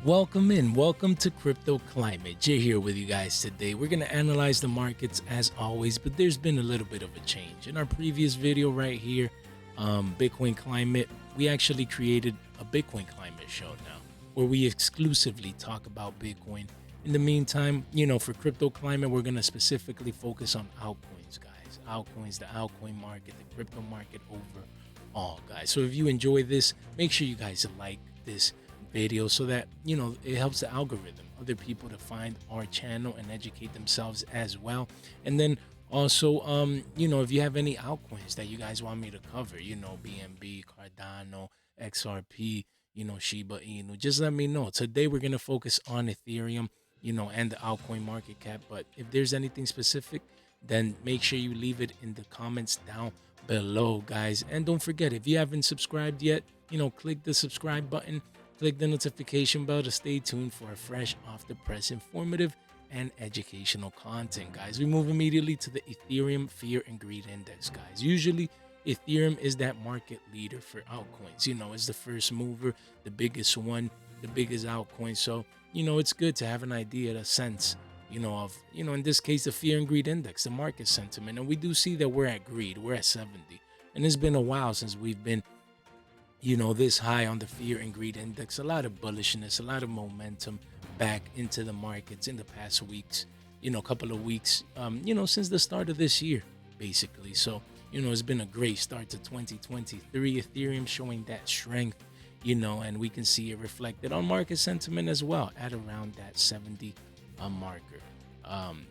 Welcome to Crypto Climate. Jay here with you guys today. We're going to analyze the markets as always, but there's been a little bit of a change. In our previous video right here, Bitcoin Climate, we actually created a Bitcoin Climate show now where we exclusively talk about Bitcoin. In the meantime, for Crypto Climate, we're going to specifically focus on altcoins, guys. Altcoins, the altcoin market, the crypto market overall, guys. So if you enjoy this, make sure you guys like this video so that it helps the algorithm, other people to find our channel and educate themselves as well. And then also if you have any altcoins that you guys want me to cover, BNB, Cardano, XRP, Shiba Inu, just let me know. Today we're going to focus on Ethereum, and the altcoin market cap, but if there's anything specific, then make sure you leave it in the comments down below, guys. And don't forget, if you haven't subscribed yet, click the subscribe button. Click the notification bell to stay tuned for a fresh, off-the-press, informative, and educational content, guys. We move immediately to the Ethereum Fear and Greed Index, guys. Usually, Ethereum is that market leader for altcoins. It's the first mover, the biggest one, the biggest altcoin. So, it's good to have an idea, a sense, of, in this case, the Fear and Greed Index, the market sentiment. And we do see that we're at greed. We're at 70. And it's been a while since we've been this high on the Fear and Greed Index. A lot of bullishness, a lot of momentum back into the markets in the past weeks, couple of weeks, since the start of this year, basically. So, it's been a great start to 2023. Ethereum showing that strength, and we can see it reflected on market sentiment as well at around that 70 marker.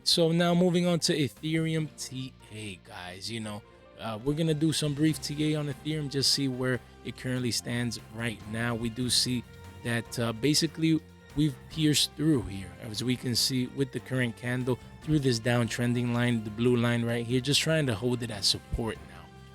So now moving on to Ethereum TA, guys, we're going to do some brief TA on Ethereum, just see where it currently stands right now. We do see that basically we've pierced through here, as we can see with the current candle, through this downtrending line, the blue line right here, just trying to hold it as support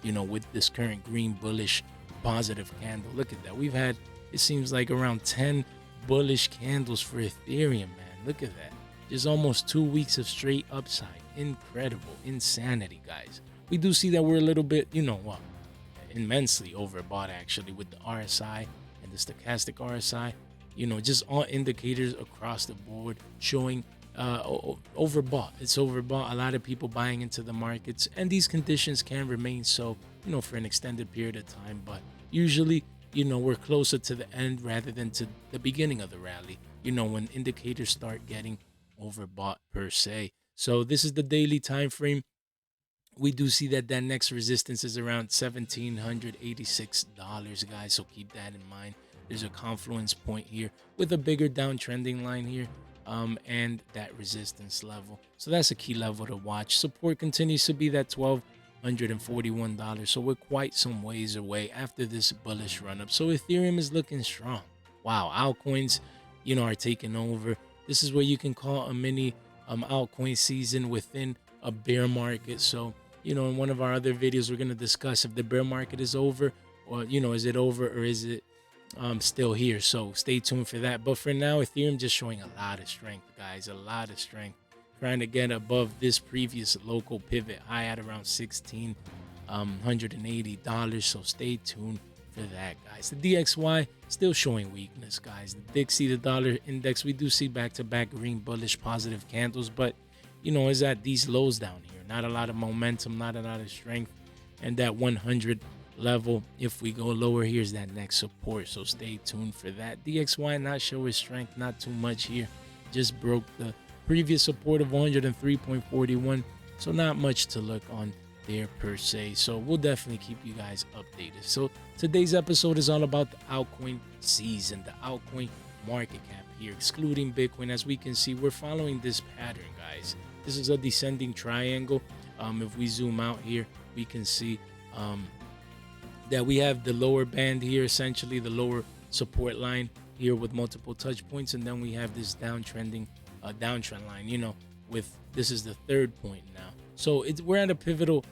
now, with this current green bullish positive candle. Look at that. We've had, it seems like, around 10 bullish candles for Ethereum, man. Look at that. Just almost 2 weeks of straight upside. Incredible. Insanity, guys. We do see that we're a little bit, immensely overbought actually with the RSI and the stochastic RSI, just all indicators across the board showing overbought. It's overbought. A lot of people buying into the markets, and these conditions can remain so, for an extended period of time. But usually, we're closer to the end rather than to the beginning of the rally, when indicators start getting overbought per se. So this is the daily time frame. We do see that next resistance is around $1,786, guys, so keep that in mind. There's a confluence point here with a bigger downtrending line here, and that resistance level, so that's a key level to watch. Support continues to be that $1,241, so we're quite some ways away after this bullish run up. So Ethereum is looking strong. Wow, altcoins are taking over. This is what you can call a mini altcoin season within a bear market. So in one of our other videos, we're going to discuss if the bear market is over, or is it over, or is it still here. So stay tuned for that. But for now, Ethereum just showing a lot of strength, guys, a lot of strength, trying to get above this previous local pivot high at around $1,680. So stay tuned for that, guys. The DXY still showing weakness, guys. The Dixie, the dollar index, we do see back-to-back green bullish positive candles, but is at these lows down here. Not a lot of momentum, not a lot of strength. And that 100 level, if we go lower, here's that next support. So stay tuned for that. DXY not showing strength, not too much here. Just broke the previous support of 103.41. So not much to look on there per se. So we'll definitely keep you guys updated. So today's episode is all about the altcoin season, the altcoin market cap here, excluding Bitcoin. As we can see, we're following this pattern, guys. This is a descending triangle. If we zoom out here, we can see that we have the lower band here, essentially the lower support line here with multiple touch points, and then we have this downtrend line, with this is the third point now. So we're at a pivotal,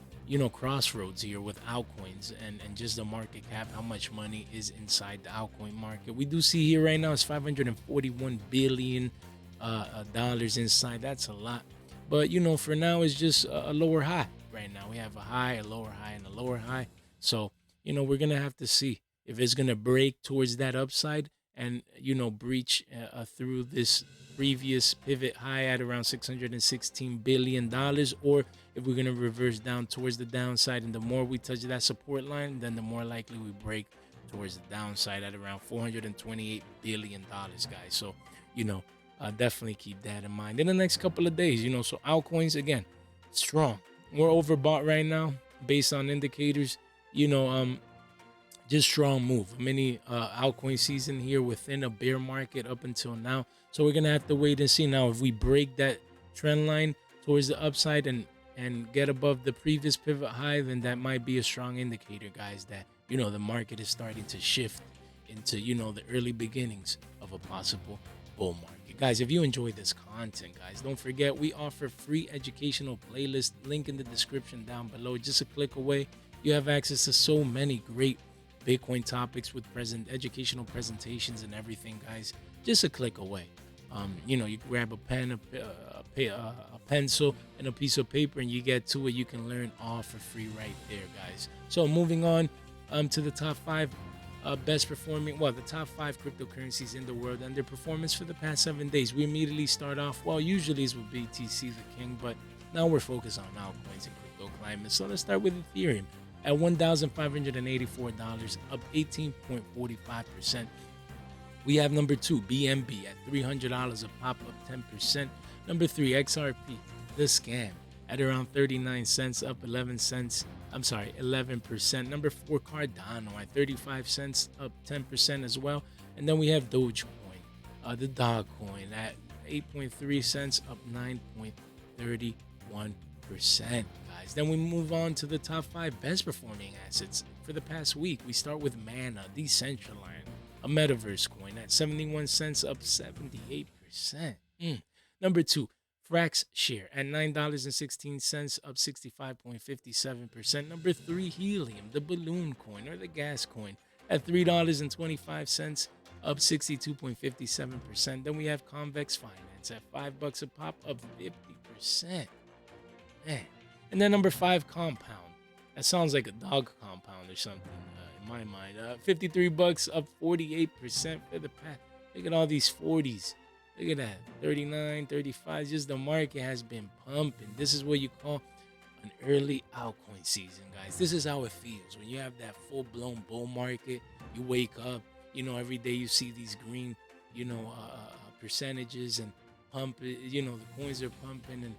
crossroads here with altcoins and just the market cap, how much money is inside the altcoin market. We do see here right now it's $541 billion dollars inside. That's a lot. But, for now, it's just a lower high right now. We have a high, a lower high, and a lower high. So, we're going to have to see if it's going to break towards that upside and breach through this previous pivot high at around $616 billion, or if we're going to reverse down towards the downside, and the more we touch that support line, then the more likely we break towards the downside at around $428 billion, guys. So definitely keep that in mind in the next couple of days. So altcoins, again, strong. We're overbought right now based on indicators. Just strong move. Mini altcoin season here within a bear market up until now. So we're gonna have to wait and see now if we break that trend line towards the upside and get above the previous pivot high, then that might be a strong indicator, guys, that the market is starting to shift into the early beginnings of a possible bull market. Guys, if you enjoy this content, guys, don't forget we offer free educational playlist, link in the description down below. Just a click away, you have access to so many great Bitcoin topics with educational presentations and everything, guys. Just a click away. You grab a pen, a pencil, and a piece of paper, and you get to it. You can learn all for free right there, guys. So moving on to the top 5 best performing, the top 5 cryptocurrencies in the world and their performance for the past 7 days. We immediately start off, usually it's with BTC, the king, but now we're focused on altcoins and crypto climate. So let's start with Ethereum at $1,584, up 18.45%. We have number 2, BNB, at $300, a pop, up 10%. Number 3, XRP, the scam, at around 39 cents, up 11 cents. 11%. Number 4, Cardano, at 35 cents, up 10% as well. And then we have Dogecoin, the dog coin, at 8.3 cents, up 9.31%. Guys, then we move on to the top 5 best performing assets for the past week. We start with Mana, Decentraland, a metaverse coin, at 71 cents, up 78%. Number 2, Frax share at $9.16, up 65.57%. Number 3, Helium, the balloon coin or the gas coin, at $3.25, up 62.57%. Then we have Convex Finance at $5 a pop, up 50%. Man. And then number 5, Compound. That sounds like a dog compound or something in my mind. $53, up 48% for the past. Look at all these 40s. Look at that, 39, 35. Just the market has been pumping. This is what you call an early altcoin season, guys. This is how it feels when you have that full-blown bull market. You wake up, every day you see these green, percentages and pump. The coins are pumping and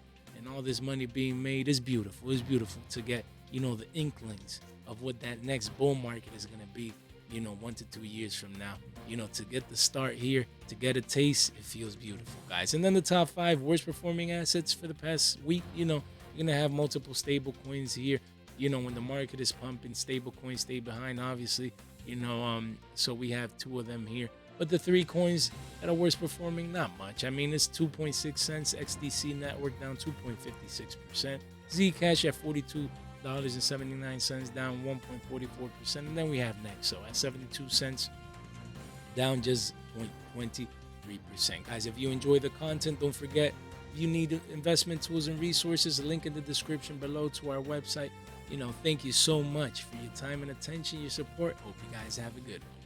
all this money being made. Is beautiful. It's beautiful to get, the inklings of what that next bull market is going to be, 1 to 2 years from now. To get the start here, to get a taste, it feels beautiful, guys. And then the top 5 worst performing assets for the past week, you're going to have multiple stable coins here. When the market is pumping, stable coins stay behind, obviously, so we have 2 of them here. But the 3 coins that are worst performing, not much. I mean, it's 2.6 cents. XDC network down 2.56%. Zcash at $42.79, down 1.44%. And then we have Nexo at 72 cents, down just 0.23%. Guys, if you enjoy the content, don't forget, if you need investment tools and resources, a link in the description below to our website. Thank you so much for your time and attention, your support. Hope you guys have a good one.